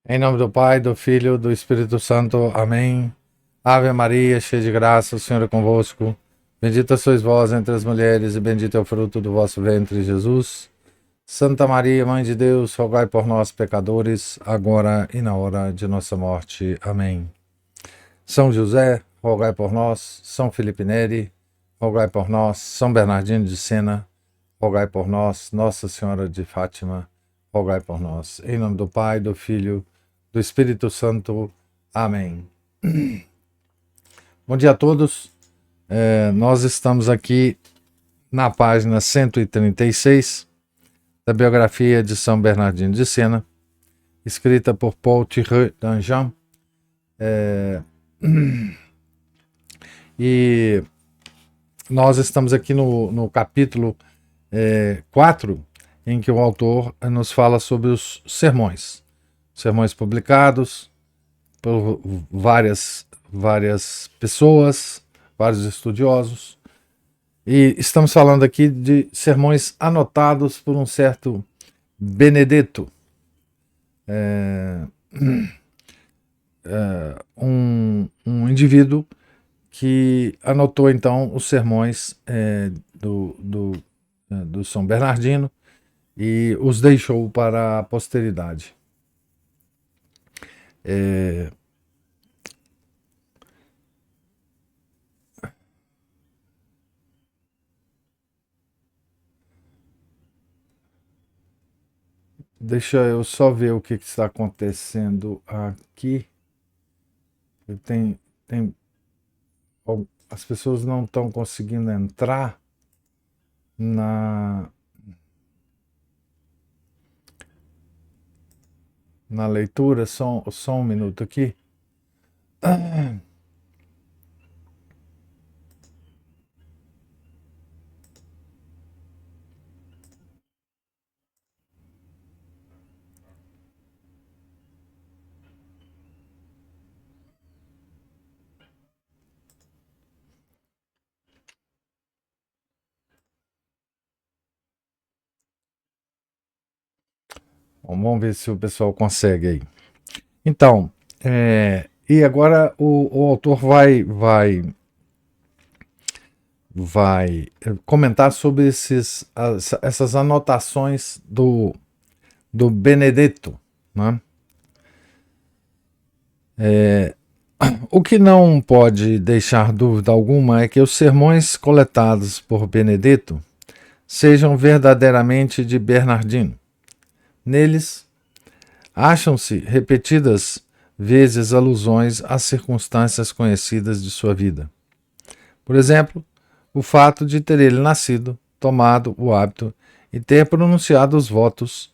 Em nome do Pai, do Filho, do Espírito Santo. Amém. Ave Maria, cheia de graça, o Senhor é convosco. Bendita sois vós entre as mulheres, e bendito é o fruto do vosso ventre, Jesus. Santa Maria, Mãe de Deus, rogai por nós, pecadores, agora e na hora de nossa morte. Amém. São José, rogai por nós. São Felipe Neri, rogai por nós. São Bernardino de Sena, rogai por nós. Nossa Senhora de Fátima, rogai por nós. Em nome do Pai, do Filho, do Espírito Santo. Amém. Bom dia a todos. Nós estamos aqui na página 136 da biografia de São Bernardino de Sena, escrita por Paul Thierry d'Anjou. E nós estamos aqui no capítulo 4, em que o autor nos fala sobre os sermões publicados por várias pessoas, vários estudiosos, e estamos falando aqui de sermões anotados por um certo Benedetto, um indivíduo que anotou então os sermões do São Bernardino e os deixou para a posteridade. Deixa eu só ver o que está acontecendo aqui. As pessoas não estão conseguindo entrar na leitura. Só um minuto aqui. Bom, vamos ver se o pessoal consegue aí. Então, e agora o autor vai comentar sobre essas anotações do Benedetto, né? O que não pode deixar dúvida alguma é que os sermões coletados por Benedetto sejam verdadeiramente de Bernardino. Neles acham-se repetidas vezes alusões às circunstâncias conhecidas de sua vida. Por exemplo, o fato de ter ele nascido, tomado o hábito e ter pronunciado os votos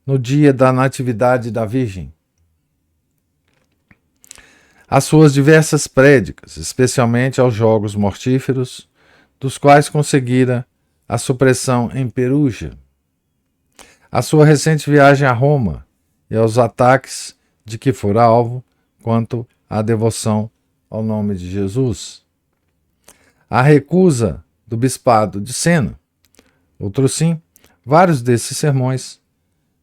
no dia da Natividade da Virgem. As suas diversas prédicas, especialmente aos jogos mortíferos, dos quais conseguira a supressão em Perugia. A sua recente viagem a Roma e aos ataques de que fora alvo quanto à devoção ao nome de Jesus. A recusa do bispado de Sena. Outro sim, vários desses sermões,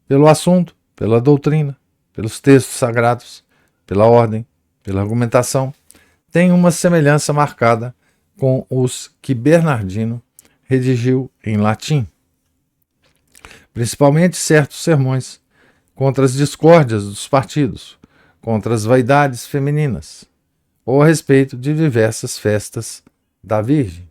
pelo assunto, pela doutrina, pelos textos sagrados, pela ordem, pela argumentação, têm uma semelhança marcada com os que Bernardino redigiu em latim. Principalmente certos sermões contra as discórdias dos partidos, contra as vaidades femininas, ou a respeito de diversas festas da Virgem.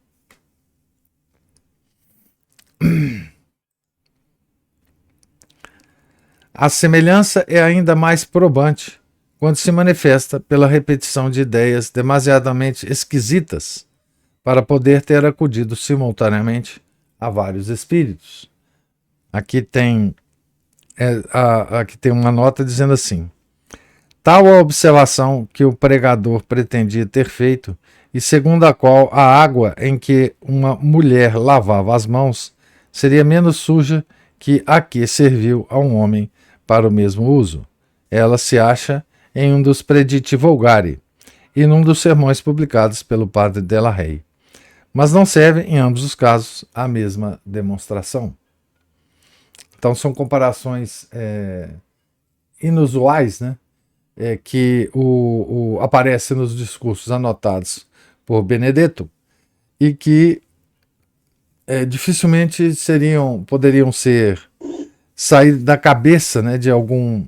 A semelhança é ainda mais probante quando se manifesta pela repetição de ideias demasiadamente esquisitas para poder ter acudido simultaneamente a vários espíritos. Aqui tem uma nota dizendo assim: tal a observação que o pregador pretendia ter feito, e segundo a qual a água em que uma mulher lavava as mãos seria menos suja que a que serviu a um homem para o mesmo uso. Ela se acha em um dos Prediti Vulgari e num dos sermões publicados pelo padre Della Rey, mas não serve em ambos os casos a mesma demonstração. Então são comparações inusuais, né? Que aparecem nos discursos anotados por Benedetto e que dificilmente poderiam sair da cabeça, né, de algum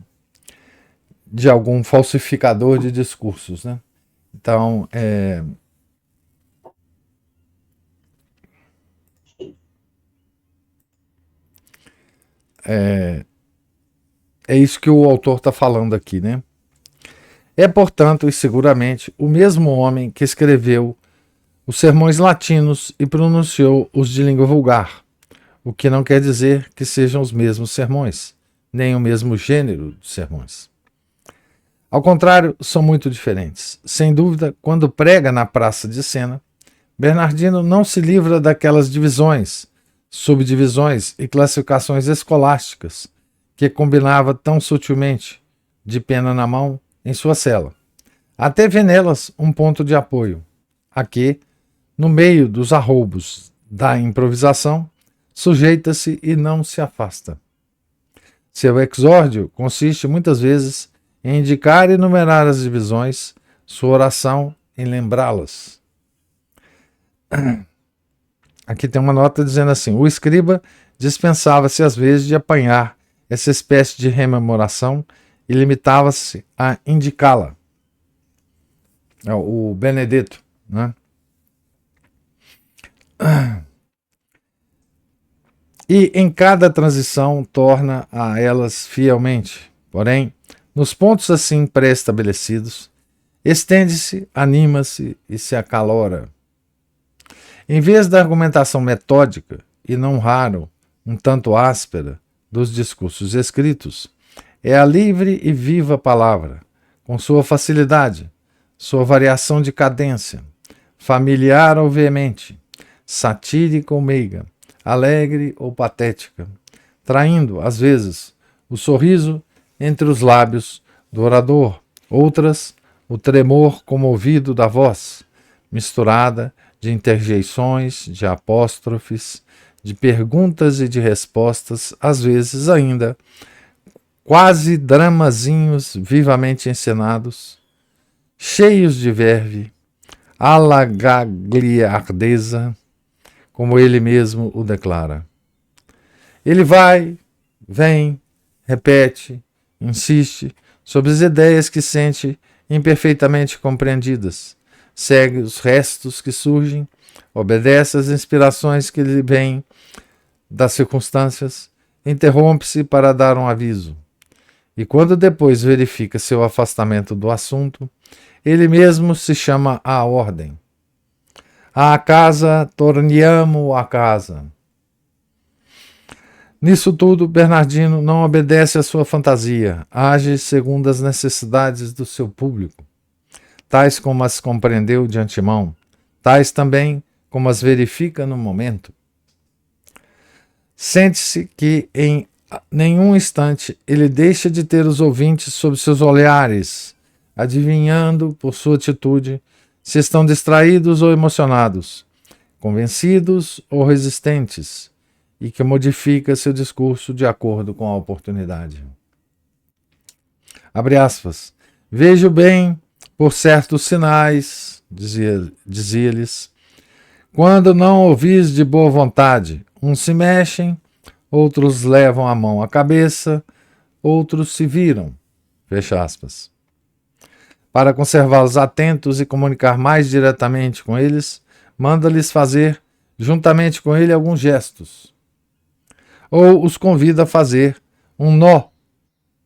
falsificador de discursos, né? Então, é isso que o autor está falando aqui, né? É, portanto, e seguramente, o mesmo homem que escreveu os sermões latinos e pronunciou os de língua vulgar, o que não quer dizer que sejam os mesmos sermões, nem o mesmo gênero de sermões. Ao contrário, são muito diferentes. Sem dúvida, quando prega na Praça de Sena, Bernardino não se livra daquelas divisões, subdivisões e classificações escolásticas que combinava tão sutilmente, de pena na mão, em sua cela. Até vê nelas um ponto de apoio, a que, no meio dos arroubos da improvisação, sujeita-se e não se afasta. Seu exórdio consiste muitas vezes em indicar e enumerar as divisões, sua oração em lembrá-las. Aqui tem uma nota dizendo assim: o escriba dispensava-se às vezes de apanhar essa espécie de rememoração e limitava-se a indicá-la. O Benedetto, né? E em cada transição torna a elas fielmente. Porém, nos pontos assim pré-estabelecidos, estende-se, anima-se e se acalora. Em vez da argumentação metódica, e não raro, um tanto áspera, dos discursos escritos, é a livre e viva palavra, com sua facilidade, sua variação de cadência, familiar ou veemente, satírica ou meiga, alegre ou patética, traindo, às vezes, o sorriso entre os lábios do orador, outras, o tremor comovido da voz, misturada de interjeições, de apóstrofes, de perguntas e de respostas, às vezes ainda, quase dramazinhos vivamente encenados, cheios de verve, alagagliardeza, como ele mesmo o declara. Ele vai, vem, repete, insiste sobre as ideias que sente imperfeitamente compreendidas, segue os restos que surgem, obedece às inspirações que lhe vêm das circunstâncias, interrompe-se para dar um aviso. E quando depois verifica seu afastamento do assunto, ele mesmo se chama à ordem. À casa, torniamo a casa. Nisso tudo, Bernardino não obedece à sua fantasia, age segundo as necessidades do seu público, tais como as compreendeu de antemão, tais também como as verifica no momento. Sente-se que em nenhum instante ele deixa de ter os ouvintes sob seus olhares, adivinhando por sua atitude se estão distraídos ou emocionados, convencidos ou resistentes, e que modifica seu discurso de acordo com a oportunidade. Abre aspas. Vejo bem, por certos sinais, dizia-lhes, quando não ouvis de boa vontade, uns se mexem, outros levam a mão à cabeça, outros se viram. Fecha aspas. Para conservá-los atentos e comunicar mais diretamente com eles, manda-lhes fazer, juntamente com ele, alguns gestos. Ou os convida a fazer um nó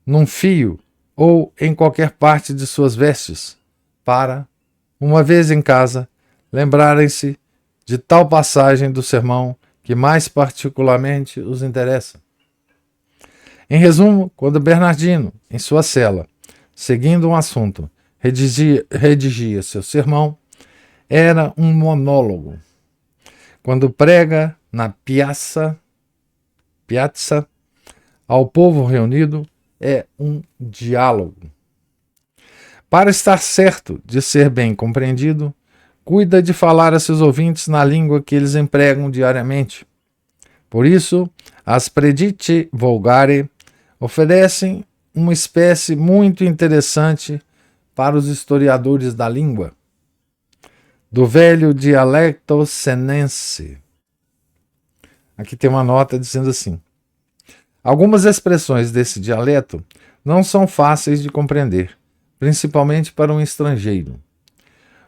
num fio ou em qualquer parte de suas vestes, para, uma vez em casa, lembrarem-se de tal passagem do sermão que mais particularmente os interessa. Em resumo, quando Bernardino, em sua cela, seguindo um assunto, redigia seu sermão, era um monólogo. Quando prega na piazza, ao povo reunido, é um diálogo. Para estar certo de ser bem compreendido, cuida de falar a seus ouvintes na língua que eles empregam diariamente. Por isso, as predicti vulgare oferecem uma espécie muito interessante para os historiadores da língua, do velho dialecto senense. Aqui tem uma nota dizendo assim: algumas expressões desse dialeto não são fáceis de compreender, principalmente para um estrangeiro.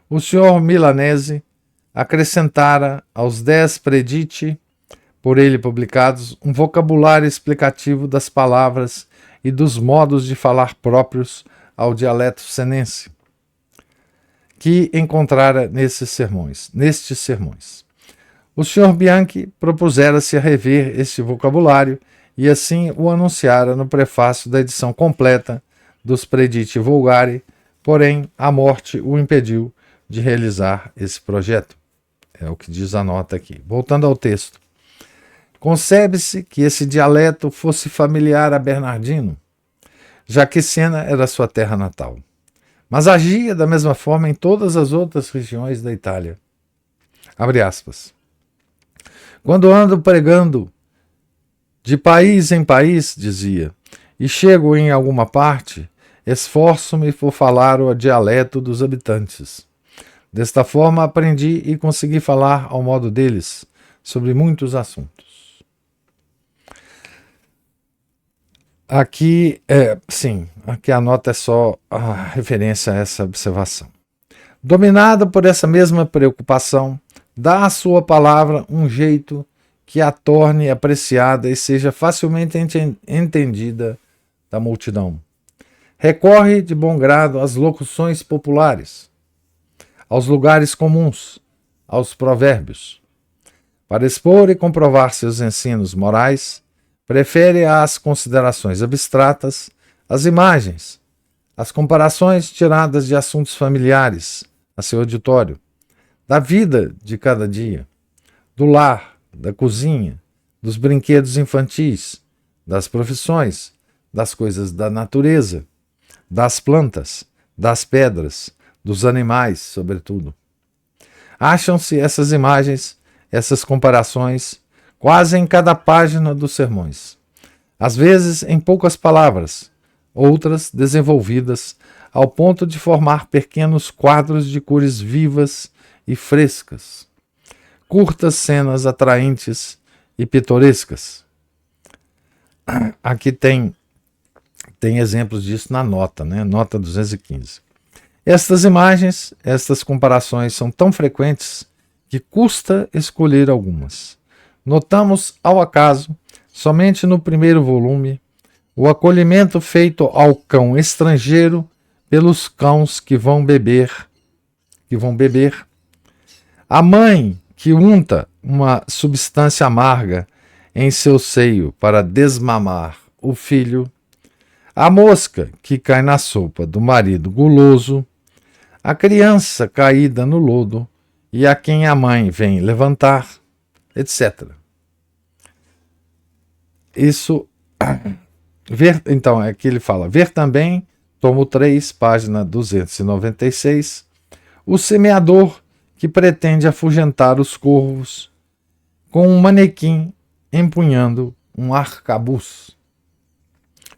O senhor Milanese acrescentara aos 10 prediti, por ele publicados, um vocabulário explicativo das palavras e dos modos de falar próprios ao dialeto senense, que encontrara nestes sermões. O senhor Bianchi propusera-se a rever este vocabulário e assim o anunciara no prefácio da edição completa dos Prediti Vulgari, porém a morte o impediu de realizar esse projeto. É o que diz a nota aqui. Voltando ao texto. Concebe-se que esse dialeto fosse familiar a Bernardino, já que Siena era sua terra natal, mas agia da mesma forma em todas as outras regiões da Itália. Abre aspas. Quando ando pregando de país em país, dizia, e chego em alguma parte, esforço-me por falar o dialeto dos habitantes. Desta forma aprendi e consegui falar ao modo deles sobre muitos assuntos. Aqui, aqui a nota é só a referência a essa observação. Dominada por essa mesma preocupação, dá à sua palavra um jeito que a torne apreciada e seja facilmente entendida da multidão. Recorre de bom grado às locuções populares, aos lugares comuns, aos provérbios. Para expor e comprovar seus ensinos morais, prefere às considerações abstratas as imagens, as comparações tiradas de assuntos familiares a seu auditório, da vida de cada dia, do lar, da cozinha, dos brinquedos infantis, das profissões, das coisas da natureza, das plantas, das pedras, dos animais, sobretudo. Acham-se essas imagens, essas comparações, quase em cada página dos sermões. Às vezes em poucas palavras, outras desenvolvidas ao ponto de formar pequenos quadros de cores vivas e frescas. Curtas cenas atraentes e pitorescas. Aqui tem exemplos disso na nota, né? Nota 215. Estas imagens, estas comparações são tão frequentes que custa escolher algumas. Notamos, ao acaso, somente no primeiro volume, o acolhimento feito ao cão estrangeiro pelos cães que vão beber. A mãe que unta uma substância amarga em seu seio para desmamar o filho, a mosca que cai na sopa do marido guloso, a criança caída no lodo e a quem a mãe vem levantar, etc. Isso, então, aqui ele fala, ver também, tomo 3, página 296, o semeador que pretende afugentar os corvos com um manequim empunhando um arcabuz.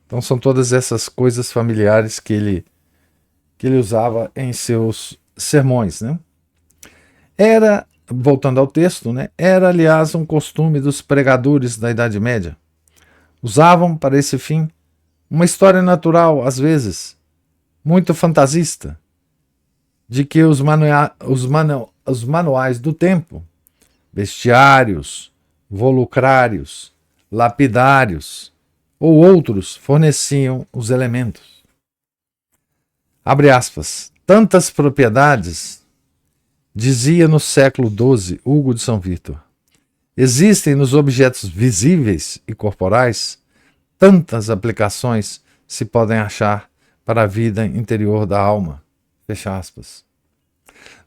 Então são todas essas coisas familiares que ele usava em seus sermões, né? Voltando ao texto, né? Era, aliás, um costume dos pregadores da Idade Média. Usavam, para esse fim, uma história natural, às vezes, muito fantasista, de que os manuais do tempo, bestiários, volucrários, lapidários ou outros forneciam os elementos. Abre aspas. Tantas propriedades, dizia no século XII Hugo de São Vítor, existem nos objetos visíveis e corporais, tantas aplicações se podem achar para a vida interior da alma. Fecha aspas.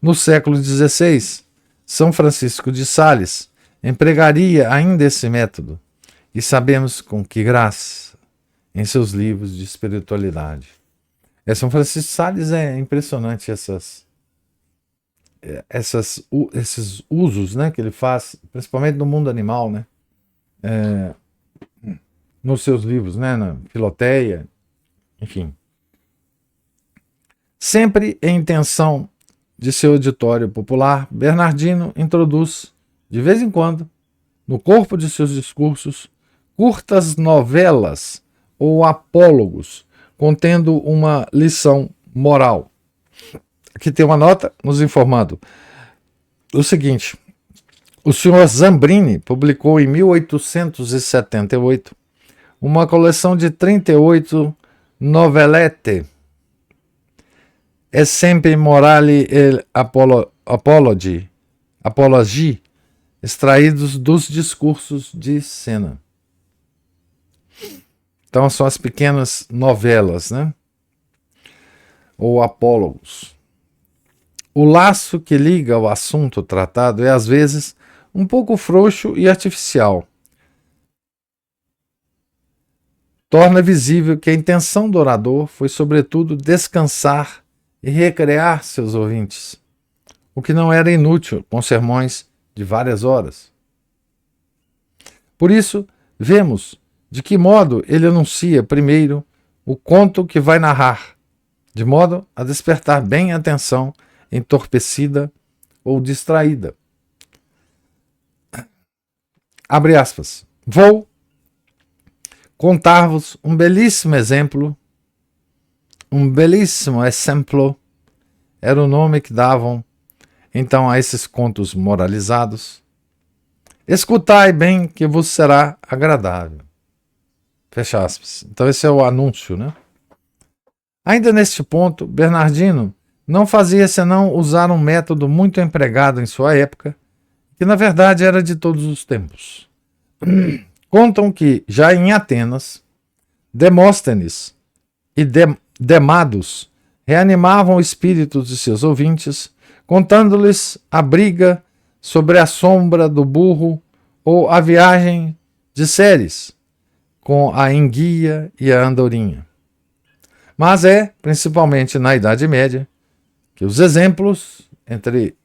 No século XVI, São Francisco de Sales empregaria ainda esse método, e sabemos com que graça, em seus livros de espiritualidade. São Francisco de Sales é impressionante esses usos, né, que ele faz, principalmente no mundo animal, né, nos seus livros, né, na Filoteia, enfim. Sempre em intenção de seu auditório popular, Bernardino introduz, de vez em quando, no corpo de seus discursos, curtas novelas ou apólogos contendo uma lição moral. Aqui tem uma nota nos informando o seguinte: o senhor Zambrini publicou em 1878 uma coleção de 38 novelette, sempre morali e apologie, extraídos dos discursos de Senna. Então são as pequenas novelas, né? Ou apólogos. O laço que liga o assunto tratado é às vezes um pouco frouxo e artificial. Torna visível que a intenção do orador foi sobretudo descansar e recrear seus ouvintes, o que não era inútil com sermões de várias horas. Por isso, vemos de que modo ele anuncia primeiro o conto que vai narrar, de modo a despertar bem a atenção entorpecida ou distraída. Abre aspas. Vou contar-vos um belíssimo exemplo. Um belíssimo exemplo era o nome que davam então a esses contos moralizados. Escutai bem que vos será agradável. Fecha aspas. Então esse é o anúncio, né? Ainda neste ponto, Bernardino não fazia senão usar um método muito empregado em sua época, que na verdade era de todos os tempos. Contam que, já em Atenas, Demóstenes e Demados reanimavam espíritos de seus ouvintes, contando-lhes a briga sobre a sombra do burro ou a viagem de Ceres com a enguia e a andorinha. Mas é, principalmente na Idade Média, que os exemplos, entre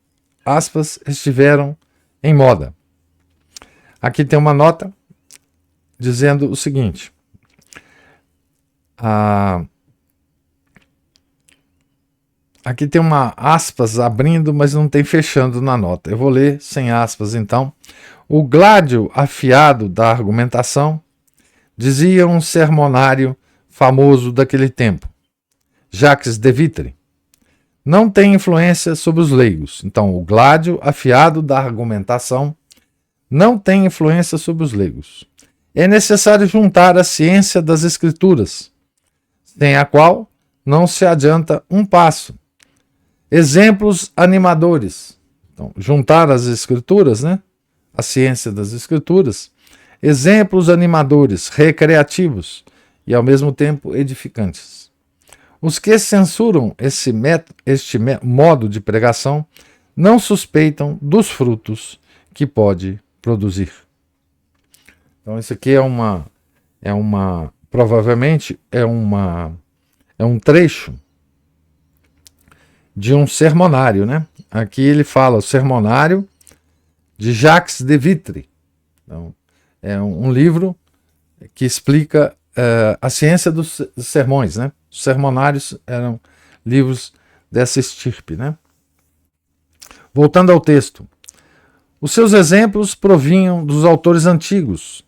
aspas, estiveram em moda. Aqui tem uma nota dizendo o seguinte. Aqui tem uma aspas abrindo, mas não tem fechando na nota. Eu vou ler sem aspas, então. O gládio afiado da argumentação, dizia um sermonário famoso daquele tempo, Jacques de Vitry, não tem influência sobre os leigos. Então, o gládio afiado da argumentação não tem influência sobre os leigos. É necessário juntar a ciência das escrituras, sem a qual não se adianta um passo. Exemplos animadores. Então, juntar as escrituras, né? A ciência das escrituras. Exemplos animadores, recreativos e, ao mesmo tempo, edificantes. Os que censuram este modo de pregação não suspeitam dos frutos que pode produzir. Então, isso aqui provavelmente é um trecho de um sermonário, né? Aqui ele fala o sermonário de Jacques de Vitry. Então, é um livro que explica a ciência dos sermões, né? Os sermonários eram livros dessa estirpe, né? Voltando ao texto. Os seus exemplos provinham dos autores antigos,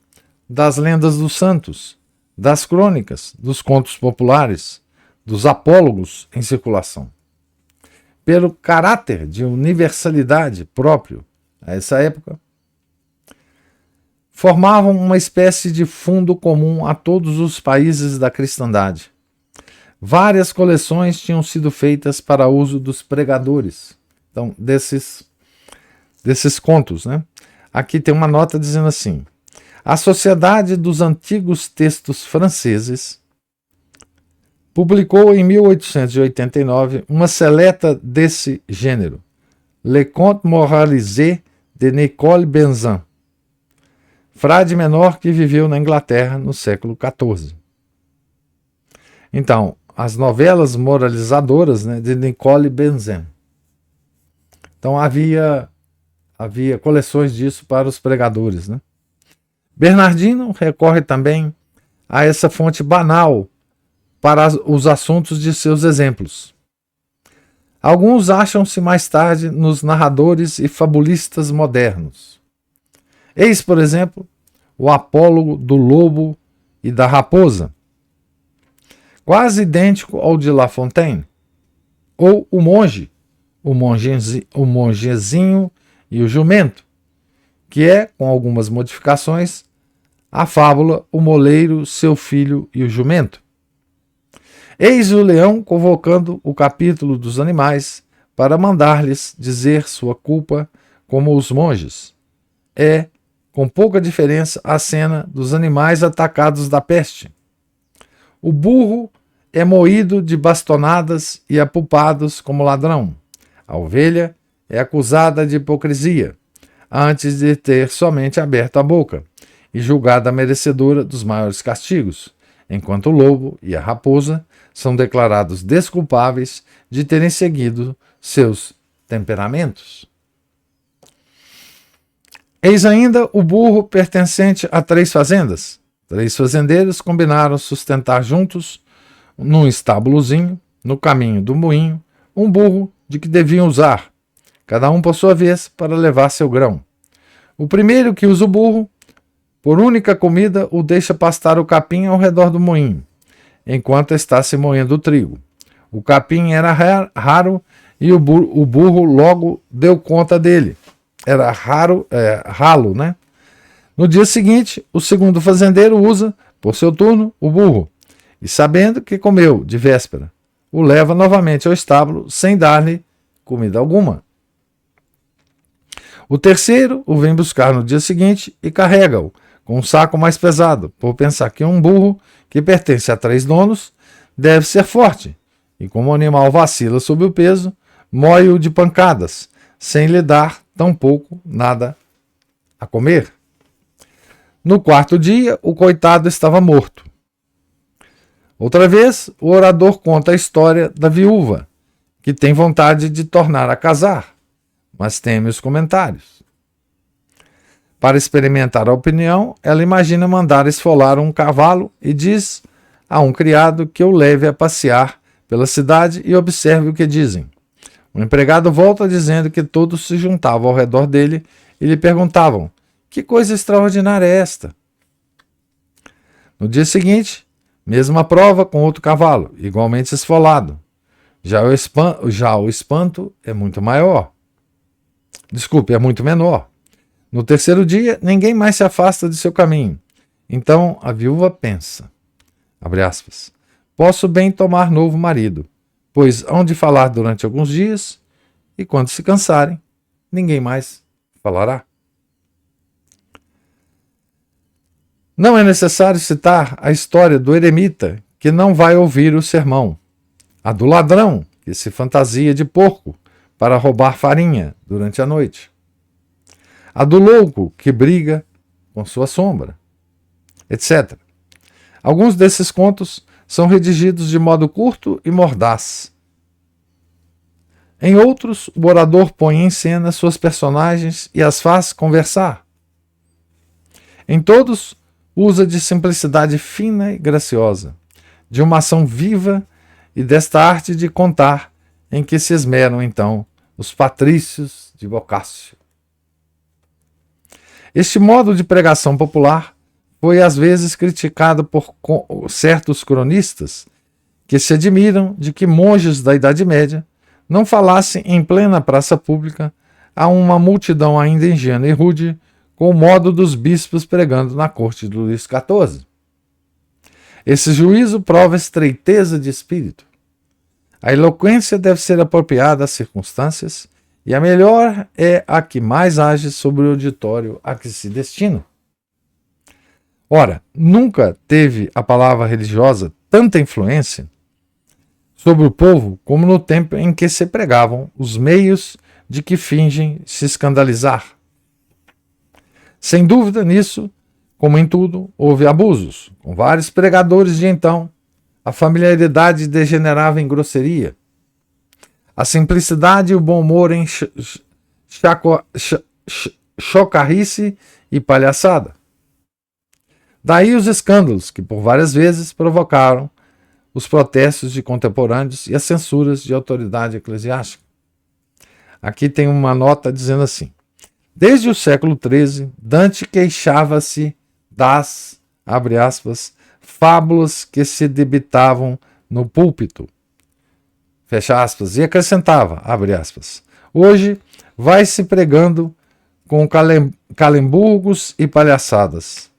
das lendas dos santos, das crônicas, dos contos populares, dos apólogos em circulação. Pelo caráter de universalidade próprio a essa época, formavam uma espécie de fundo comum a todos os países da cristandade. Várias coleções tinham sido feitas para uso dos pregadores, então, desses contos, né? Aqui tem uma nota dizendo assim: a Sociedade dos Antigos Textos Franceses publicou em 1889 uma seleta desse gênero, Le Conte Moralisé de Nicole Benzin, frade menor que viveu na Inglaterra no século XIV. Então, as novelas moralizadoras, né, de Nicole Benzin. Então havia coleções disso para os pregadores, né? Bernardino recorre também a essa fonte banal para os assuntos de seus exemplos. Alguns acham-se mais tarde nos narradores e fabulistas modernos. Eis, por exemplo, o apólogo do lobo e da raposa, quase idêntico ao de La Fontaine, ou o mongezinho e o jumento, que é, com algumas modificações, a fábula O Moleiro, Seu Filho e o Jumento. Eis o leão convocando o capítulo dos animais para mandar-lhes dizer sua culpa como os monges. É, com pouca diferença, a cena dos animais atacados da peste. O burro é moído de bastonadas e apupados como ladrão. A ovelha é acusada de hipocrisia, antes de ter somente aberto a boca, e julgada merecedora dos maiores castigos, enquanto o lobo e a raposa são declarados desculpáveis de terem seguido seus temperamentos. Eis ainda o burro pertencente a 3 fazendas. 3 fazendeiros combinaram sustentar juntos, num estábulozinho, no caminho do moinho, um burro de que deviam usar, cada um por sua vez, para levar seu grão. O primeiro que usa o burro, por única comida, o deixa pastar o capim ao redor do moinho, enquanto está se moendo o trigo. O capim era raro e o burro logo deu conta dele. Era ralo, né? No dia seguinte, o segundo fazendeiro usa, por seu turno, o burro, e sabendo que comeu de véspera, o leva novamente ao estábulo sem dar-lhe comida alguma. O terceiro o vem buscar no dia seguinte e carrega-o com um saco mais pesado, por pensar que um burro que pertence a 3 donos deve ser forte, e como o animal vacila sob o peso, mói-o de pancadas, sem lhe dar tampouco nada a comer. No 4º dia, o coitado estava morto. Outra vez, o orador conta a história da viúva, que tem vontade de tornar a casar, mas teme os comentários. Para experimentar a opinião, ela imagina mandar esfolar um cavalo e diz a um criado que o leve a passear pela cidade e observe o que dizem. O empregado volta dizendo que todos se juntavam ao redor dele e lhe perguntavam: que coisa extraordinária é esta? No dia seguinte, mesma prova com outro cavalo, igualmente esfolado. Já o espanto é muito maior. É muito menor. No 3º dia, ninguém mais se afasta de seu caminho. Então a viúva pensa, abre aspas, posso bem tomar novo marido, pois hão de falar durante alguns dias, e quando se cansarem, ninguém mais falará. Não é necessário citar a história do eremita que não vai ouvir o sermão, a do ladrão que se fantasia de porco para roubar farinha durante a noite, a do louco que briga com sua sombra, etc. Alguns desses contos são redigidos de modo curto e mordaz. Em outros, o orador põe em cena suas personagens e as faz conversar. Em todos, usa de simplicidade fina e graciosa, de uma ação viva e desta arte de contar em que se esmeram, então, os patrícios de Boccaccio. Este modo de pregação popular foi às vezes criticado por certos cronistas que se admiram de que monges da Idade Média não falassem em plena praça pública a uma multidão ainda ingênua e rude com o modo dos bispos pregando na corte de Luís XIV. Esse juízo prova estreiteza de espírito. A eloquência deve ser apropriada às circunstâncias e a melhor é a que mais age sobre o auditório a que se destina. Ora, nunca teve a palavra religiosa tanta influência sobre o povo como no tempo em que se pregavam os meios de que fingem se escandalizar. Sem dúvida nisso, como em tudo, houve abusos. Com vários pregadores de então, a familiaridade degenerava em grosseria. A simplicidade e o bom humor em chocarrice e palhaçada. Daí os escândalos que por várias vezes provocaram os protestos de contemporâneos e as censuras de autoridade eclesiástica. Aqui tem uma nota dizendo assim: desde o século XIII, Dante queixava-se das, abre aspas, fábulas que se debitavam no púlpito, fecha aspas, e acrescentava, abre aspas, hoje vai-se pregando com calemburgos e palhaçadas,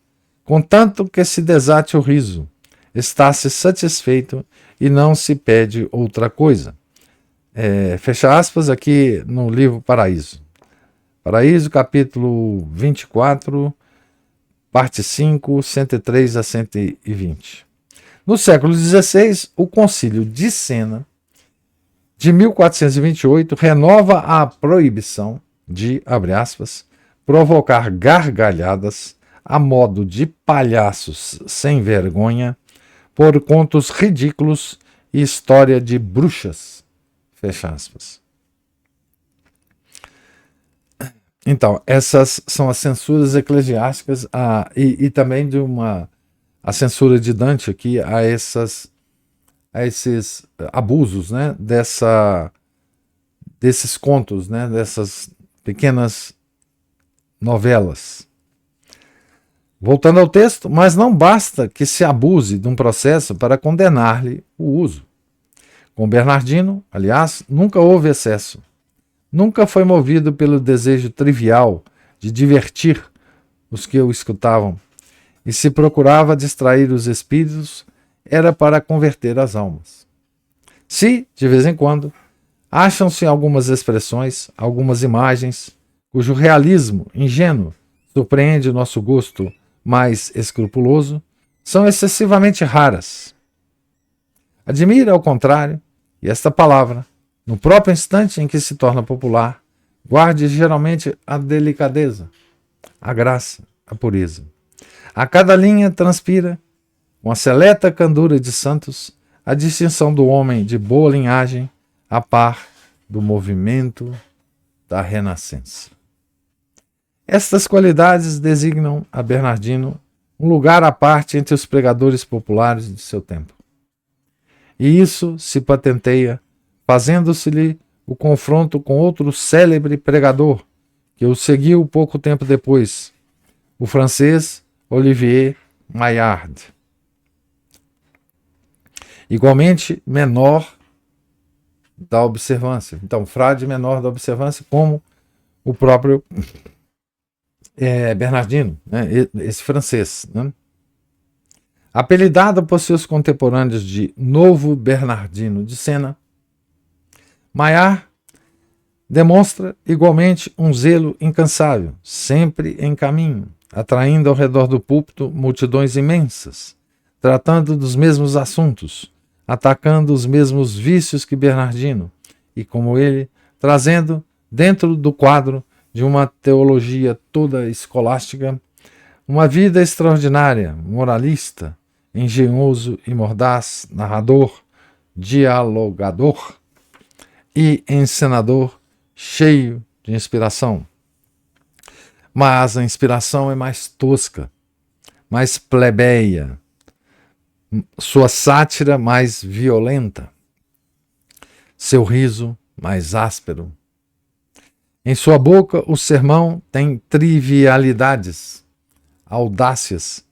contanto que se desate o riso, está-se satisfeito e não se pede outra coisa. Fecha aspas, aqui no livro Paraíso. Paraíso, capítulo 24, parte 5, 103 a 120. No século XVI, o Concílio de Sena, de 1428, renova a proibição de, abre aspas, provocar gargalhadas a modo de palhaços sem vergonha por contos ridículos e história de bruxas, fecha aspas. Então, essas são as censuras eclesiásticas e também a censura de Dante aqui a esses abusos, né, desses contos, né, dessas pequenas novelas. Voltando ao texto, mas não basta que se abuse de um processo para condenar-lhe o uso. Com Bernardino, aliás, nunca houve excesso. Nunca foi movido pelo desejo trivial de divertir os que o escutavam, e se procurava distrair os espíritos, era para converter as almas. Se, de vez em quando, acham-se algumas expressões, algumas imagens, cujo realismo ingênuo surpreende o nosso gosto mais escrupuloso, são excessivamente raras. Admira, ao contrário, e esta palavra, no próprio instante em que se torna popular, guarde geralmente a delicadeza, a graça, a pureza. A cada linha transpira, com a seleta candura de santos, a distinção do homem de boa linhagem, a par do movimento da renascença. Estas qualidades designam a Bernardino um lugar à parte entre os pregadores populares de seu tempo. E isso se patenteia fazendo-se-lhe o confronto com outro célebre pregador, que o seguiu pouco tempo depois, o francês Olivier Maillard. Igualmente menor da observância. Então, frade menor da observância, como o próprio Bernardino, né? Esse francês, né? Apelidado por seus contemporâneos de Novo Bernardino de Sena, Maillard demonstra igualmente um zelo incansável, sempre em caminho, atraindo ao redor do púlpito multidões imensas, tratando dos mesmos assuntos, atacando os mesmos vícios que Bernardino, e como ele, trazendo dentro do quadro de uma teologia toda escolástica, uma vida extraordinária, moralista, engenhoso e mordaz, narrador, dialogador e encenador cheio de inspiração. Mas a inspiração é mais tosca, mais plebeia, sua sátira mais violenta, seu riso mais áspero. Em sua boca o sermão tem trivialidades, audácias,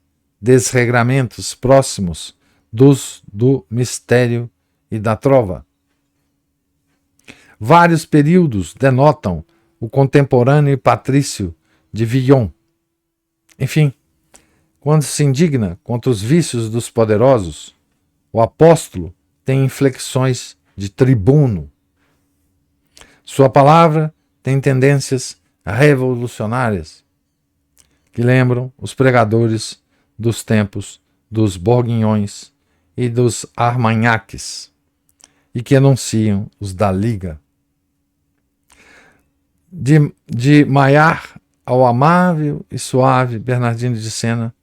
desregramentos próximos dos do mistério e da trova. Vários períodos denotam o contemporâneo e patrício de Villon. Enfim, quando se indigna contra os vícios dos poderosos, o apóstolo tem inflexões de tribuno. Sua palavra tem tendências revolucionárias que lembram os pregadores dos tempos dos Borguinhões e dos Armagnacs e que anunciam os da Liga. De Maillard ao amável e suave Bernardino de Sena,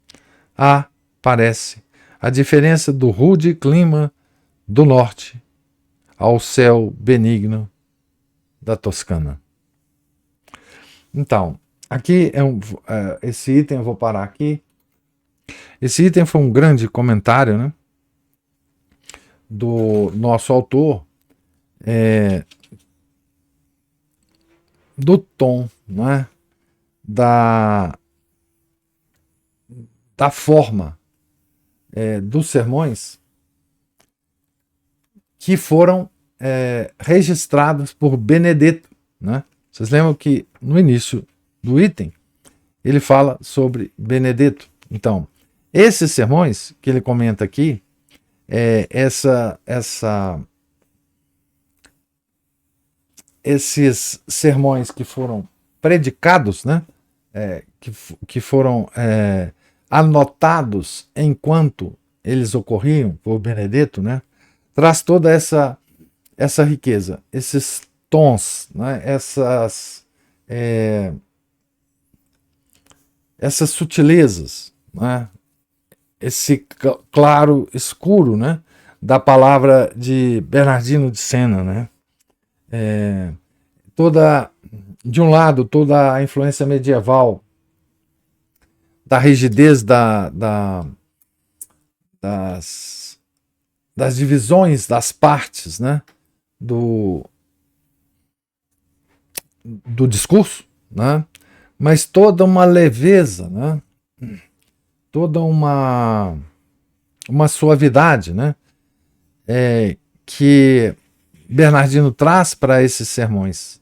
parece a diferença do rude clima do norte ao céu benigno da Toscana. Então, aqui esse item, eu vou parar aqui. Esse item foi um grande comentário, né, do nosso autor, do tom, né, da forma dos sermões que foram registrados por Benedetto, né? Vocês lembram que no início do item ele fala sobre Benedetto. Então, esses sermões que ele comenta aqui, esses sermões que foram predicados, né? Que foram anotados enquanto eles ocorriam por Benedetto, né? Traz toda essa riqueza, esses tons, né? Essas sutilezas, né? Esse claro escuro, né? Da palavra de Bernardino de Sena, né? De um lado, toda a influência medieval da rigidez das divisões das partes, né, do discurso, né, mas toda uma leveza, né, toda uma suavidade, né, que Bernardino traz para esses sermões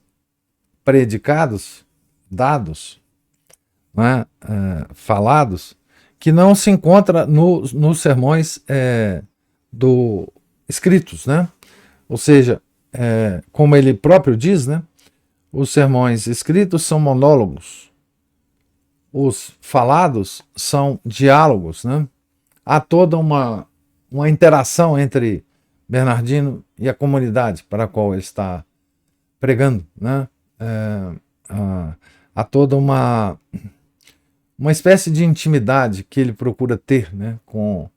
predicados, dados, né, falados, que não se encontra nos sermões escritos, né? Ou seja, como ele próprio diz, né, os sermões escritos são monólogos, os falados são diálogos, né? Há toda uma interação entre Bernardino e a comunidade para a qual ele está pregando, né? Há toda uma espécie de intimidade que ele procura ter, né, com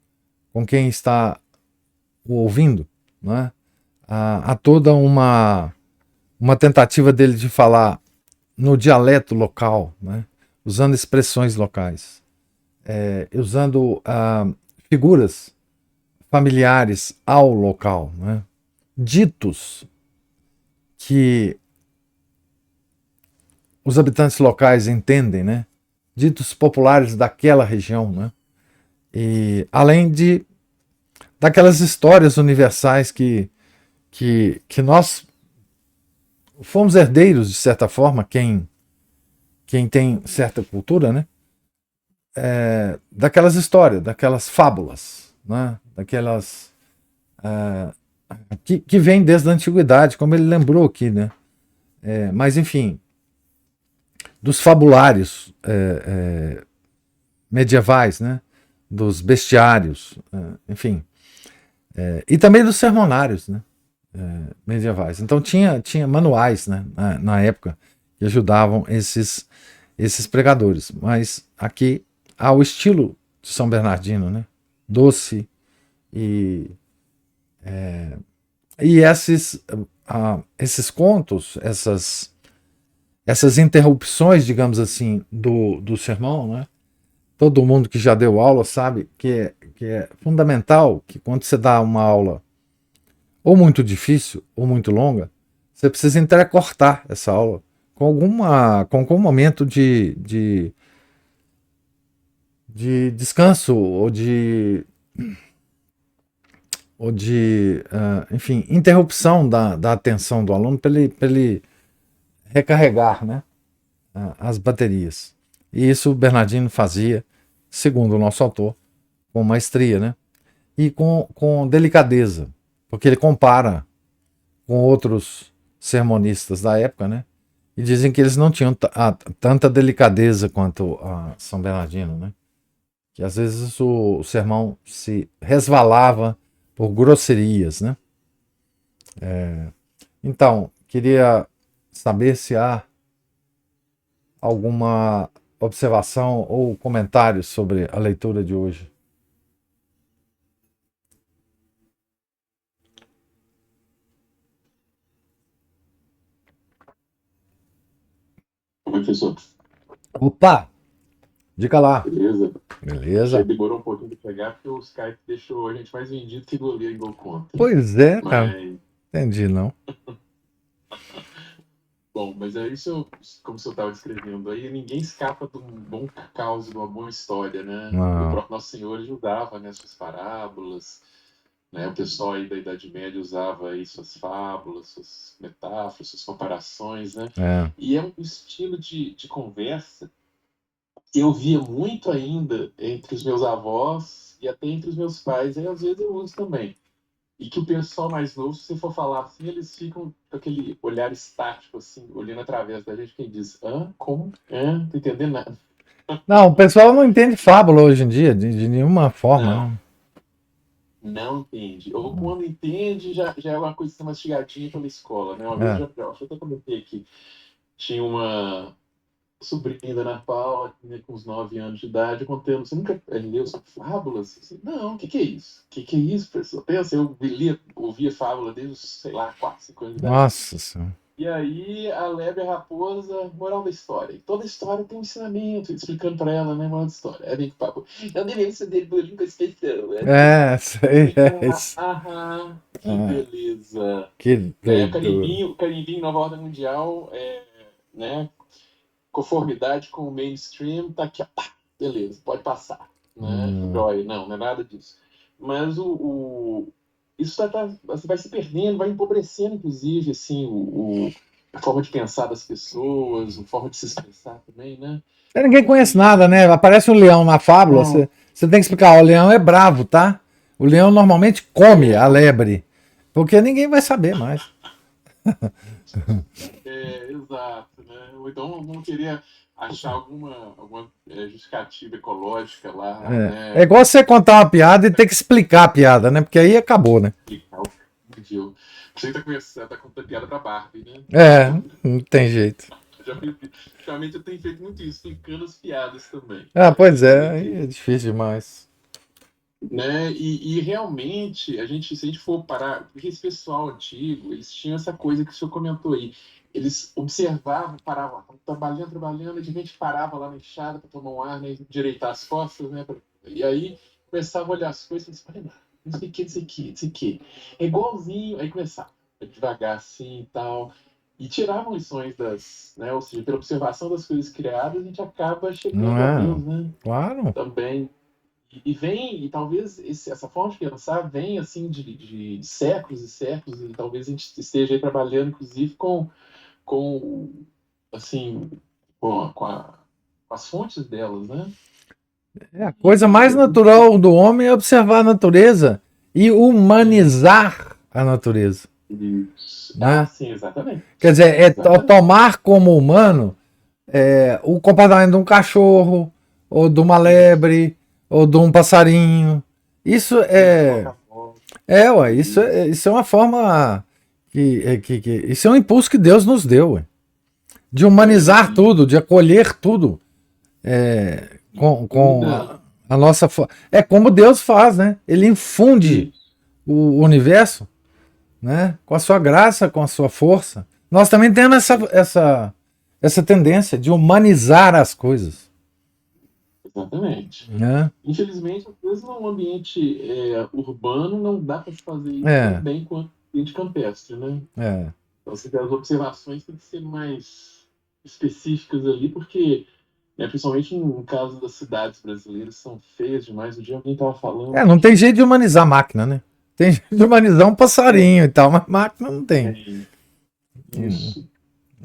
quem está o ouvindo, né? Há toda uma tentativa dele de falar no dialeto local, né? Usando expressões locais, usando figuras familiares ao local, né? Ditos que os habitantes locais entendem, né? Ditos populares daquela região, né? E além daquelas histórias universais que nós fomos herdeiros, de certa forma, quem tem certa cultura, né? Daquelas histórias, daquelas fábulas, né? Daquelas que vêm desde a antiguidade, como ele lembrou aqui, né? Mas enfim, dos fabulários medievais, né? Dos bestiários, enfim, e também dos sermonários, né? Medievais. Então tinha manuais, né? Na época que ajudavam esses pregadores. Mas aqui há o estilo de São Bernardino, né? Doce e esses contos, essas interrupções, digamos assim, do sermão, né? Todo mundo que já deu aula sabe que é fundamental que quando você dá uma aula ou muito difícil ou muito longa, você precisa entrecortar essa aula com algum momento de descanso ou enfim, interrupção da atenção do aluno para ele recarregar, né, as baterias. E isso o Bernardino fazia, segundo o nosso autor, com maestria, né, e com delicadeza, porque ele compara com outros sermonistas da época, né, e dizem que eles não tinham tanta delicadeza quanto a São Bernardino, né, que às vezes o sermão se resvalava por grosserias, né. Então, queria saber se há alguma observação ou comentário sobre a leitura de hoje. Professor. Opa, diga lá. Beleza? Beleza. Demorou um pouquinho para pegar, porque o Skype deixou a gente mais vendido que goleiro em gol contra. Pois é, cara. Mas, Entendi, não. bom, mas é isso, como você estava descrevendo aí, ninguém escapa de um bom caos, de uma boa história, né? E o Não. próprio Nosso Senhor ajudava, né, suas parábolas, né? O pessoal aí da Idade Média usava aí suas fábulas, suas metáforas, suas comparações, né? É. E é um estilo de conversa que eu via muito ainda entre os meus avós e até entre os meus pais, e às vezes eu uso também. E que o pessoal mais novo, se você for falar assim, eles ficam com aquele olhar estático, assim, olhando através da gente, quem diz, hã? Como? Hã? Não tô entendendo nada. Não, o pessoal não entende fábula hoje em dia, de nenhuma forma, Não, né? não entende. Ou quando entende, já é uma coisa que é mastigadinha pela escola, né? Uma vez, É. acho que eu até comentei aqui, tinha uma sobrinha da Ana Paula, né, com uns 9 anos de idade, contando, você nunca leu sobre fábulas? Assim, não, o que é isso? O que é isso, professor? Pensa, eu ouvia fábula desde os, sei lá, 4, 5 anos de idade. Nossa Senhora. E aí, a lebre e a raposa, moral da história. E toda história tem um ensinamento, explicando pra ela, né, moral da história. Aí vem com o papo, não devemos ceder bolinho com a expressão. É, sei, é isso. Aham, que Ah, beleza. que Né, doido. o carimbinho Nova Ordem Mundial, né, conformidade com o mainstream, tá aqui, ó, pá, beleza, pode passar. Né? Joia, não é nada disso. Mas isso vai se perdendo, vai empobrecendo, inclusive, assim, a forma de pensar das pessoas, a forma de se expressar também, né? Ninguém conhece E, nada, né? Aparece um leão na fábula, você tem que explicar, ó, o leão é bravo, tá? O leão normalmente come é, a lebre, porque ninguém vai saber mais. exato, né? Ou então não queria achar alguma justificativa ecológica lá, É né? igual você contar uma piada e ter que explicar a piada, né? Porque aí acabou, né? Explicar o vídeo. Você tá começando, tá contando piada pra Barbie, né? É, não tem jeito. Ultimamente eu tenho feito muito isso, explicando as piadas também. Ah, pois é, aí Porque, é difícil demais. né, e realmente, se a gente for parar, porque esse pessoal antigo, eles tinham essa coisa que o senhor comentou aí, eles observavam, paravam, trabalhando, de repente parava lá na enxada para tomar um ar, né, endireitar as costas, né, e aí começava a olhar as coisas e disse, olha, não sei o que, não sei o que, não sei o que. É igualzinho, aí começava, devagar assim e tal, e tiravam lições né, ou seja, pela observação das coisas criadas, a gente acaba Não chegando a é? Deus, né, Claro. também. E talvez essa forma de pensar vem assim de séculos e séculos, e talvez a gente esteja aí trabalhando, inclusive, com assim, com as fontes delas, né? É a coisa E mais natural do homem é observar a natureza e humanizar a natureza, né? sim, Quer exatamente. dizer, Exatamente. tomar como humano o comportamento de um cachorro, ou de uma Isso. lebre, ou de um passarinho. Isso Sem se colocar fora. ué, Isso. isso é uma forma isso é um impulso que Deus nos deu, ué, de humanizar E tudo, de acolher tudo com cuida. a nossa. É como Deus faz, né? Ele infunde Isso. o universo, né? Com a sua graça, com a sua força. Nós também temos essa tendência de humanizar as coisas, Exatamente. né? Infelizmente, às vezes, num ambiente urbano, não dá para se fazer isso tão É, bem quanto no ambiente campestre, né? é. Então, assim, as observações têm que ser mais específicas ali, porque, né, principalmente em caso das cidades brasileiras, são feias demais. O dia alguém estava falando Não tem que jeito de humanizar a máquina, né? Tem jeito de humanizar um passarinho e tal, mas máquina não tem. tem isso,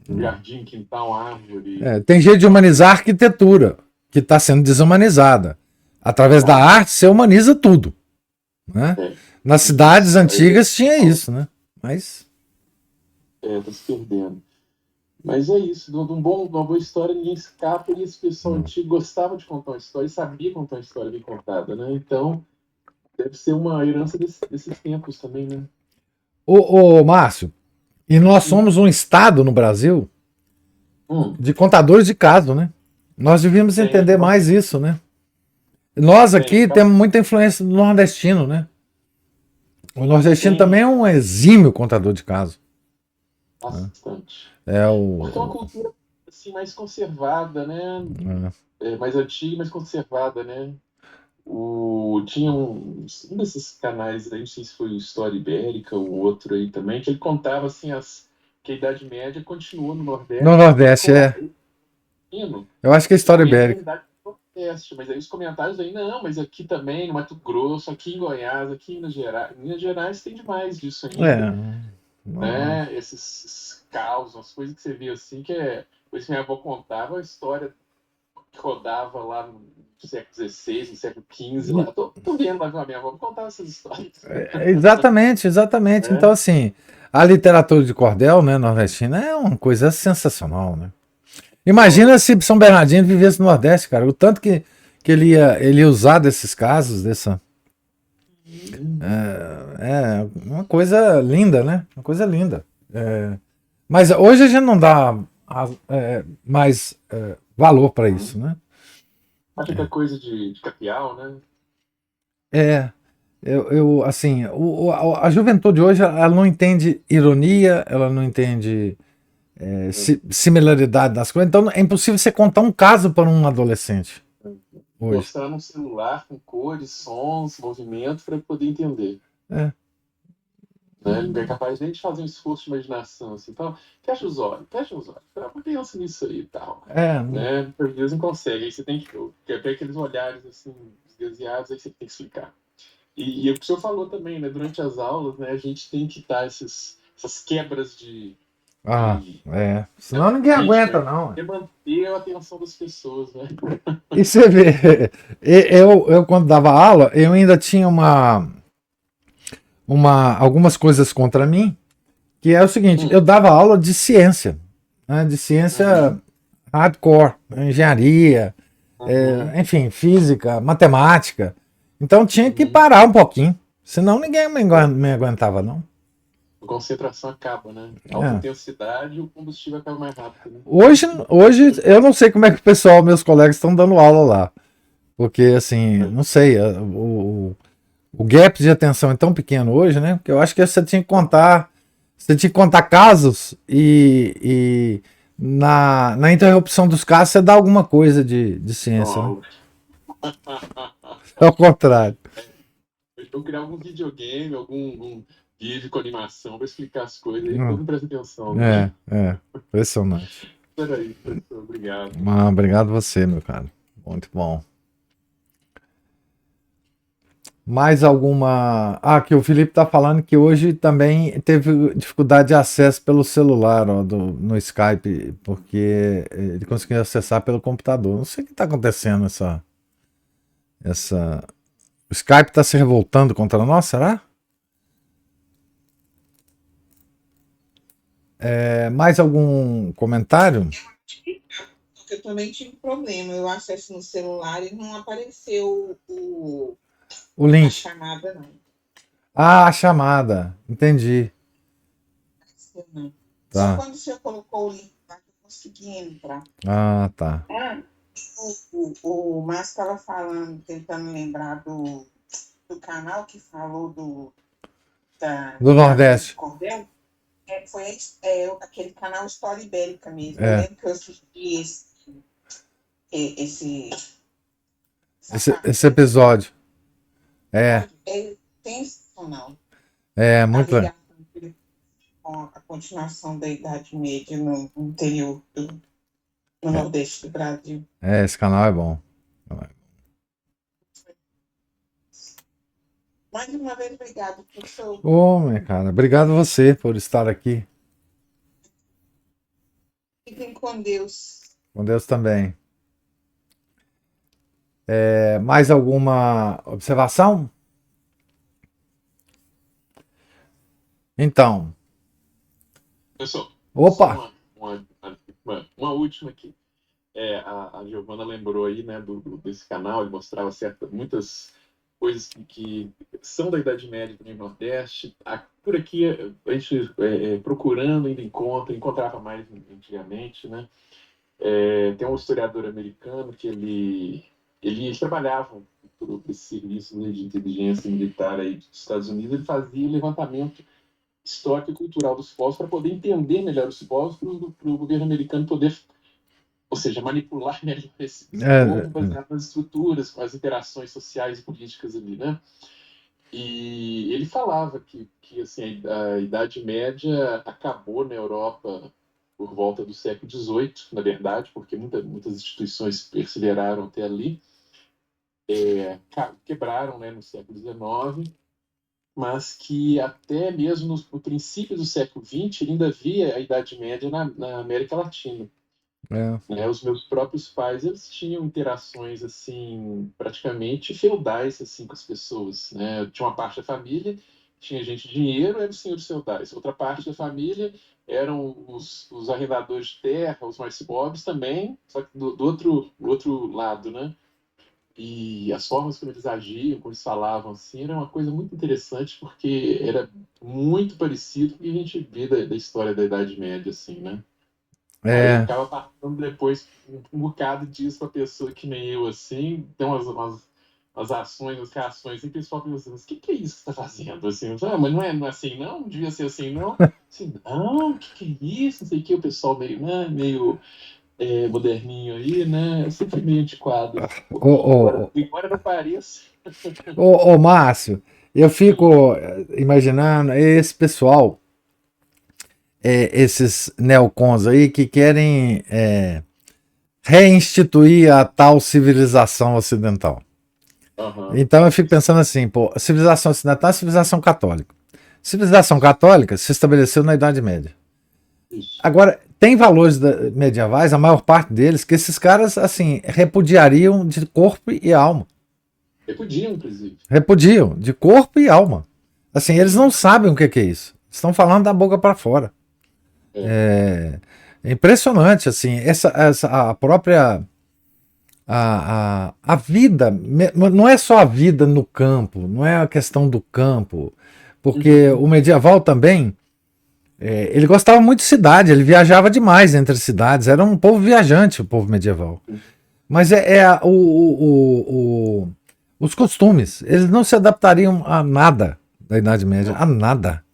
um jardim, quintal, árvore. Tem jeito de humanizar a arquitetura, que está sendo desumanizada. Através da Tá, arte, você humaniza tudo, né? é, Nas cidades isso. Aí, antigas tinha isso, né? Mas tá se perdendo. Mas é isso, de uma boa história ninguém escapa, e esse pessoal antigo gostava de contar uma história e sabia contar uma história bem contada, né? Então, deve ser uma herança desses tempos também, né? ô Márcio, e nós Hum, somos um estado no Brasil hum, de contadores de caso, né? Nós devíamos tem, entender mais isso, né? Nós aqui tem, temos muita influência do nordestino, né? O nordestino tem também é um exímio contador de caso. bastante. É Porque é uma o. cultura assim, mais conservada, né? É. Mais antiga, mais conservada, né? Tinha um desses canais aí, não sei se foi o História Ibérica ou outro aí também, que ele contava assim que a Idade Média continuou no No Nordeste, só que Nordeste, com é. hino, Eu acho que é história realmente a ibérica. Idade do Nordeste, mas aí os comentários aí, não, mas aqui também, no Mato Grosso, aqui em Goiás, aqui em Minas Gerais tem demais disso ainda, É. Não. né? Esses caos, as coisas que você vê assim, que é. Coisa que minha avó contava, a história que rodava lá no século XVI, no século XV, lá. Tô vendo lá com a minha avó contar essas histórias. Exatamente, exatamente. Então, Né? assim, a literatura de cordel, né, nordestina, é uma coisa sensacional, né? Imagina Nossa. se São Bernardino vivesse no Nordeste, cara. O tanto que ele ia usar desses casos, dessa. É uma coisa linda, né? Uma coisa linda. Mas hoje a gente não dá mais valor para isso, né? Acho que é coisa de capial, né? É, assim, a juventude hoje, ela não entende ironia, ela não entende similaridade das coisas, então é impossível você contar um caso para um adolescente hoje. Mostrar num celular com cores, sons, movimento para poder entender. É, Né? Ele não é capaz nem de fazer um esforço de imaginação. Assim, então, fecha os olhos, pensa nisso aí e tal. é, Né? Por Deus não consegue. Aí você tem que ter aqueles olhares assim, esgazeados, aí você tem que explicar. E o que o senhor falou também, né? Durante as aulas, né, a gente tem que dar essas quebras de senão ninguém ritmo, aguenta, né? não. E manter a atenção das pessoas, né? E você vê, eu quando dava aula, eu ainda tinha algumas coisas contra mim, que é o seguinte, eu dava aula de ciência, né, de ciência Uhum, hardcore, né, engenharia, uhum, enfim, física, matemática. Então tinha que uhum. parar um pouquinho, senão ninguém me aguentava, não. A concentração acaba, né? Alta É. intensidade e o combustível acaba mais rápido, né? Hoje eu não sei como é que o pessoal, meus colegas, estão dando aula lá. Porque, assim, não sei, o gap de atenção é tão pequeno hoje, né? Que eu acho que você tinha que contar casos e na interrupção dos casos você dá alguma coisa de ciência, né? Então, Ao contrário. então criar algum videogame, algum vídeo com animação para explicar as coisas aí, todo Hum, mundo presta atenção, né? É, impressionante. Peraí, professor, obrigado. Obrigado você, meu cara. Muito bom. Mais alguma. Ah, que o Felipe tá falando que hoje também teve dificuldade de acesso pelo celular, ó, no Skype, porque ele conseguiu acessar pelo computador. Não sei o que tá acontecendo essa. O Skype tá se revoltando contra nós, será? Mais algum comentário? Porque eu também tive problema. Eu acesso no celular e não apareceu O a link. chamada, não. Ah, a chamada. Entendi. Apareceu, não. Só Tá. quando você colocou o link lá que eu consegui entrar. Ah, tá. Ah, o Márcio estava falando, tentando lembrar do canal que falou da Do literatura de Nordeste. cordel. Foi aquele canal História Ibérica mesmo. Eu É. lembro que eu assisti esse, essa Esse parte desse episódio. É. episódio. É sensacional. É A muito. ligação com a continuação da Idade Média no interior no É, Nordeste do Brasil. esse canal é bom. Mais uma vez, obrigado, professor. Ô, minha cara, obrigado você por estar aqui. Fiquem com Deus. Com Deus também. Mais alguma observação? Então, Pessoal, só opa! uma última aqui. A Giovana lembrou aí, né, desse canal, ele mostrava muitas coisas que são da Idade Média também no Nordeste. Por aqui, a gente procurando ainda encontrava mais antigamente, né? Tem um historiador americano que eles trabalhavam por esse serviço, né, de inteligência militar aí dos Estados Unidos, ele fazia levantamento histórico e cultural dos povos para poder entender melhor os povos, para o governo americano poder ou seja, manipular melhor esse É, povo baseado nas estruturas, com as interações sociais e políticas ali, né? E ele falava que assim, a Idade Média acabou na Europa por volta do século XVIII, na verdade, porque muitas instituições perseveraram até ali, quebraram, né, no século XIX, mas que até mesmo no princípio do século XX ele ainda via a Idade Média na América Latina. é, Né? Os meus próprios pais, eles tinham interações assim praticamente feudais assim com as pessoas, né? Tinha uma parte da família, tinha gente de dinheiro, eram os senhores feudais. Outra parte da família eram os arrendadores de terra, os mais pobres também, só que do outro lado, né? E as formas como eles agiam, como eles falavam, assim, era uma coisa muito interessante, porque era muito parecido com o que a gente vê da história da Idade Média, assim, né? Aí é. acaba passando depois um bocado disso para pessoa que nem eu, assim, tem umas ações, umas reações, assim, que o pessoal pensa assim, mas o que é isso que você está fazendo? Assim, eu falo, mas não é assim, não? Não devia ser assim, não? Assim, não, o que é isso? Não sei o que, o pessoal meio, né, meio moderninho aí, né? Sempre meio antiquado, um Ô, pouquinho, ô, embora não pareça. ô, Márcio, eu fico imaginando esse pessoal, esses neocons aí que querem reinstituir a tal civilização ocidental. Aham, Então eu fico pensando assim, pô, a civilização ocidental é a civilização católica. Civilização católica se estabeleceu na Idade Média. isso. Agora, tem valores medievais, a maior parte deles, que esses caras, assim, repudiariam de corpo e alma. Eu podia, inclusive. Repudiam de corpo e alma. Assim, eles não sabem o que é isso. Estão falando da boca para fora. É. É impressionante, assim, a própria a vida, não é só a vida no campo, não é a questão do campo, porque Uhum. o medieval também, ele gostava muito de cidade, ele viajava demais entre cidades, era um povo viajante, o povo medieval. Mas os costumes, eles não se adaptariam a nada da Idade Média, Não. a nada.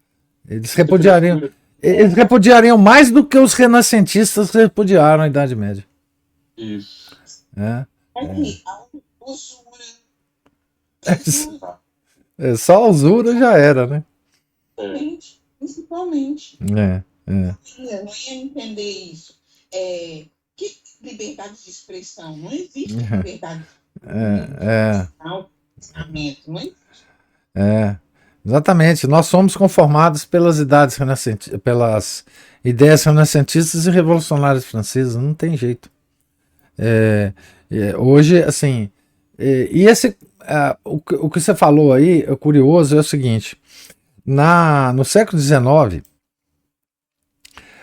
Eles Muita repudiariam, frescura. eles repudiariam mais do que os renascentistas repudiaram a Idade Média. Isso. Né? Aí, a usura, tudo, Só a usura já era, né? É. principalmente. É, é, Eu não ia entender isso. Que liberdade de expressão? Não existe liberdade de é, expressão, pensamento, não existe. exatamente. Nós somos conformados pelas ideias renascentistas e revolucionárias francesas, não tem jeito. Hoje, assim, e esse, o que você falou aí, é curioso, é o seguinte: no século XIX,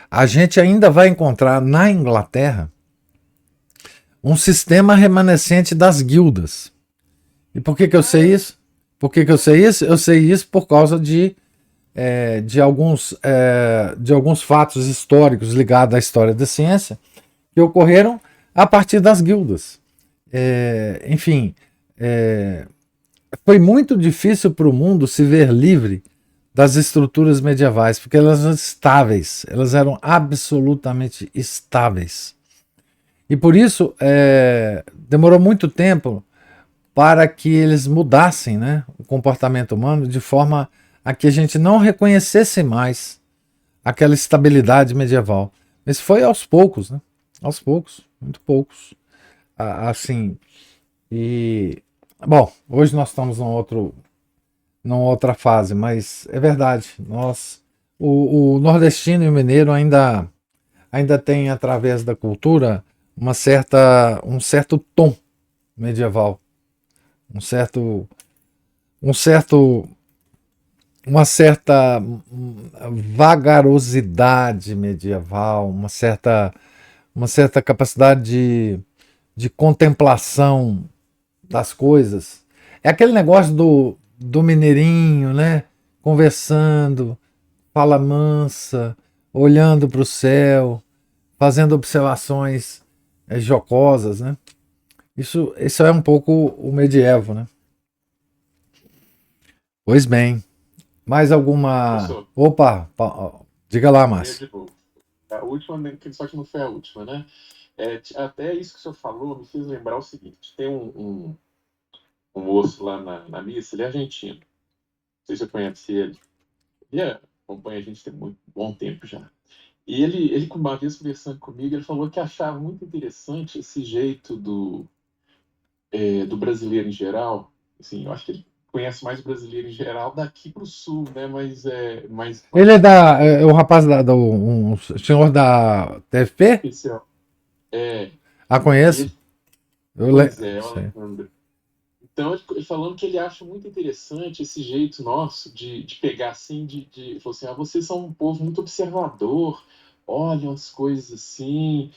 a gente ainda vai encontrar na Inglaterra um sistema remanescente das guildas. E por que eu sei isso? Por que eu sei isso? Eu sei isso por causa de alguns fatos históricos ligados à história da ciência que ocorreram a partir das guildas. Enfim, foi muito difícil para o mundo se ver livre das estruturas medievais, porque elas eram estáveis, elas eram absolutamente estáveis. E por isso demorou muito tempo para que eles mudassem, né, o comportamento humano de forma a que a gente não reconhecesse mais aquela estabilidade medieval. Mas foi aos poucos, né? Aos poucos, muito poucos. Assim, e bom, hoje nós estamos numa outra fase, mas é verdade. O nordestino e o mineiro ainda tem através da cultura um certo tom medieval, um certo, uma certa vagarosidade medieval, uma certa capacidade de contemplação das coisas. É aquele negócio do mineirinho, né? Conversando, fala mansa, olhando para o céu, fazendo observações jocosas, né? Isso é um pouco o medievo, né? Pois bem, mais alguma. Professor, Opa, diga lá, eu Márcio. de novo. A última, só que não foi a última, né? Até isso que o senhor falou me fez lembrar o seguinte: tem um moço lá na missa, ele é argentino, não sei se você conhece ele, acompanha a gente tem muito bom tempo já. E ele, uma vez conversando comigo, ele falou que achava muito interessante esse jeito do brasileiro em geral. Assim, eu acho que ele conhece mais o brasileiro em geral daqui para o sul, né? Mas Ele é o rapaz um senhor da TFP? especial. É, Ah, conheço. ele, Eu pois é, o sei. Alejandro. Então, ele falando que ele acha muito interessante esse jeito nosso de pegar assim, ele falou assim, vocês são um povo muito observador, olham as coisas assim,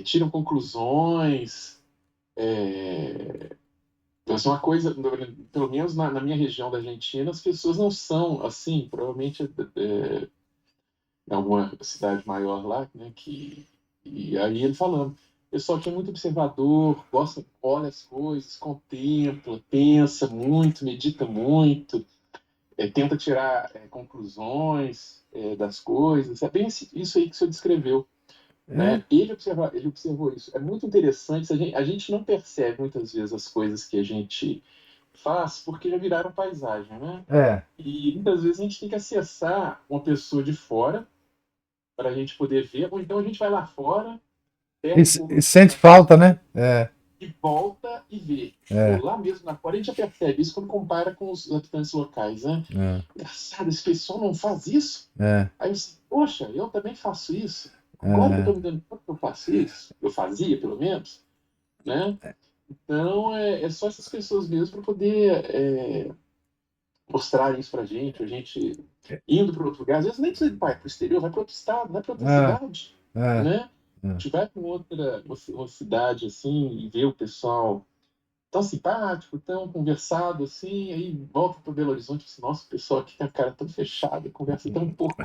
tiram conclusões. Então, isso é uma coisa, pelo menos na minha região da Argentina, as pessoas não são assim, provavelmente em alguma cidade maior lá, né, e aí ele falando, o pessoal que é muito observador, gosta, olha as coisas, contempla, pensa muito, medita muito, tenta tirar conclusões das coisas, é bem isso aí que o senhor descreveu. Né? Ele observou isso. É muito interessante, a gente não percebe muitas vezes as coisas que a gente faz porque já viraram paisagem, né? É. E muitas vezes a gente tem que acessar uma pessoa de fora para a gente poder ver, ou então a gente vai lá fora, pega um pouco E sente falta, né? É. e volta e vê. É. Lá mesmo na fora a gente já percebe isso quando compara com os habitantes locais, né? É. Engraçado, esse pessoal não faz isso. É. Aí você, poxa, eu também faço isso. Agora que eu estou me dando conta que eu faço isso, eu fazia pelo menos, né? Então é só essas pessoas mesmo para poder mostrar isso para a gente indo para outro lugar, às vezes nem precisa ir para o exterior, vai para outro estado, vai para outra cidade, né? A gente vai para uma cidade assim e vê o pessoal tão simpático, tão conversado assim, aí volta para Belo Horizonte e diz, nossa, o pessoal aqui tem a cara tão fechada, conversa tão pouco.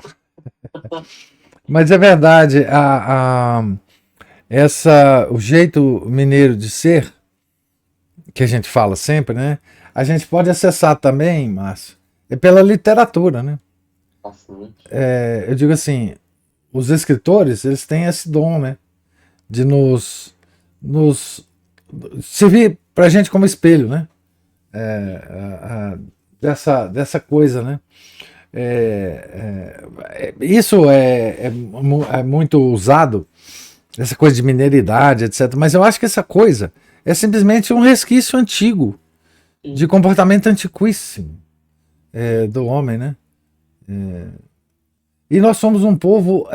Mas é verdade, o jeito mineiro de ser, que a gente fala sempre, né? A gente pode acessar também, Márcio, pela literatura, né? Bastante. Eu digo assim, os escritores, eles têm esse dom, né? De nos servir pra gente como espelho, né? Dessa coisa, né? Isso é muito usado, essa coisa de mineridade, etc. Mas eu acho que essa coisa é simplesmente um resquício antigo, de comportamento antiquíssimo do homem, né? E nós somos um povo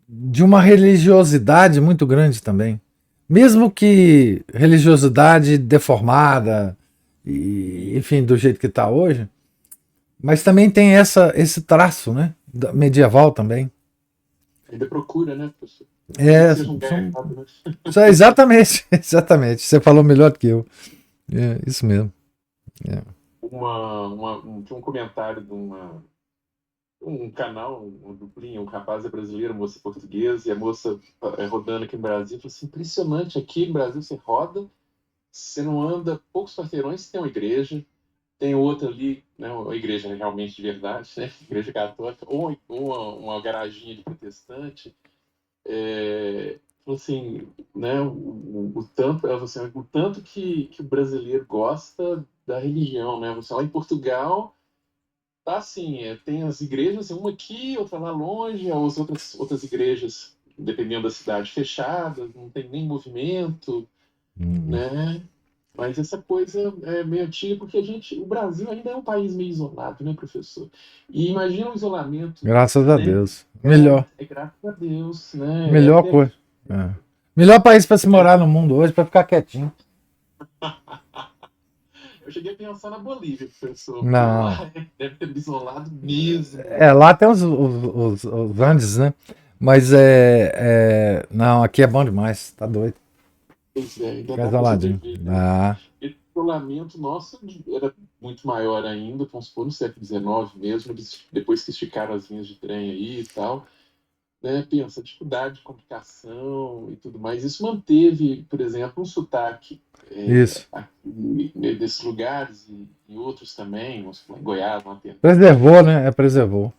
de uma religiosidade muito grande também. Mesmo que religiosidade deformada, enfim, do jeito que está hoje, mas também tem esse traço, né? Medieval também. Ainda procura, né, professor? Exatamente, exatamente. Você falou melhor do que eu. Isso mesmo. Tinha um comentário de um canal, uma duplinha, um rapaz é brasileiro, moça é portuguesa, e a moça rodando aqui no Brasil, falou assim, impressionante, aqui no Brasil você roda, você não anda poucos quarteirões, você tem uma igreja, tem outra ali, né, uma igreja realmente de verdade, né, igreja católica, ou uma garaginha de protestante, falou assim, né, o tanto que o brasileiro gosta da religião, né, você lá em Portugal tá assim, tem as igrejas, uma aqui, outra lá longe, as outras igrejas, dependendo da cidade, fechadas, não tem nem movimento, né? Mas essa coisa é meio antiga, porque o Brasil ainda é um país meio isolado, né, professor? E imagina o isolamento. Graças a né? Deus. Melhor. Graças a Deus, né? Melhor coisa. Melhor país para se morar no mundo hoje, para ficar quietinho. Eu cheguei a pensar na Bolívia, professor. Não. Lá deve ter isolado mesmo. Lá tem os Andes, né? Mas não, aqui é bom demais, tá doido. Pois ainda Fica isoladinho. Esse isolamento nosso era muito maior ainda, vamos supor, no século XIX mesmo, depois que esticaram as linhas de trem aí e tal. Né, pensa, dificuldade de comunicação e tudo mais. Isso manteve, por exemplo, um sotaque aqui, desses lugares e outros também, em Goiás, preservou, né? Preservou.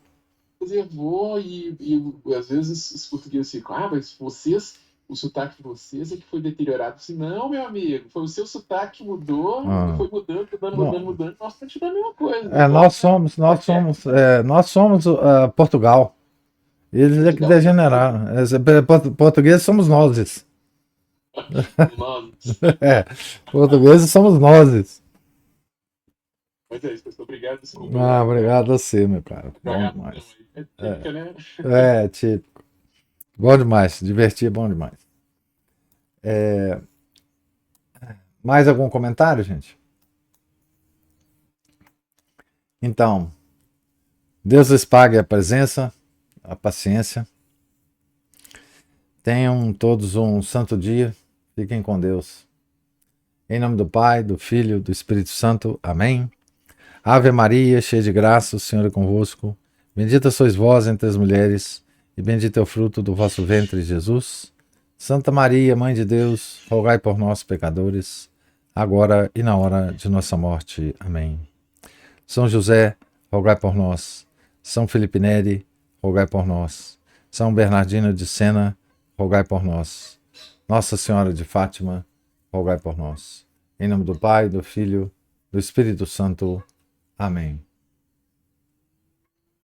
preservou e às vezes os portugueses ficam, mas vocês, o sotaque de vocês é que foi deteriorado. Assim, não, meu amigo, foi o seu sotaque que mudou e foi mudando, mudando. Nós continuamos a mesma coisa. Nós somos Portugal. Eles é que Portugal. degeneraram. Portugueses somos nós. Portugueses somos nós. Mas é isso, pessoal. Obrigado. Desculpa. Obrigado a você, meu cara. Bom demais. Né? Típico. Bom demais. Se divertir é bom demais. Mais algum comentário, gente? Então, Deus lhes pague a presença, a paciência. Tenham todos um santo dia. Fiquem com Deus. Em nome do Pai, do Filho, do Espírito Santo. Amém. Ave Maria, cheia de graça, o Senhor é convosco. Bendita sois vós entre as mulheres, e bendito é o fruto do vosso ventre, Jesus. Santa Maria, Mãe de Deus, rogai por nós, pecadores, agora e na hora de nossa morte. Amém. São José, rogai por nós. São Felipe Neri, rogai por nós. São Bernardino de Sena, rogai por nós. Nossa Senhora de Fátima, rogai por nós. Em nome do Pai, do Filho, do Espírito Santo. Amém.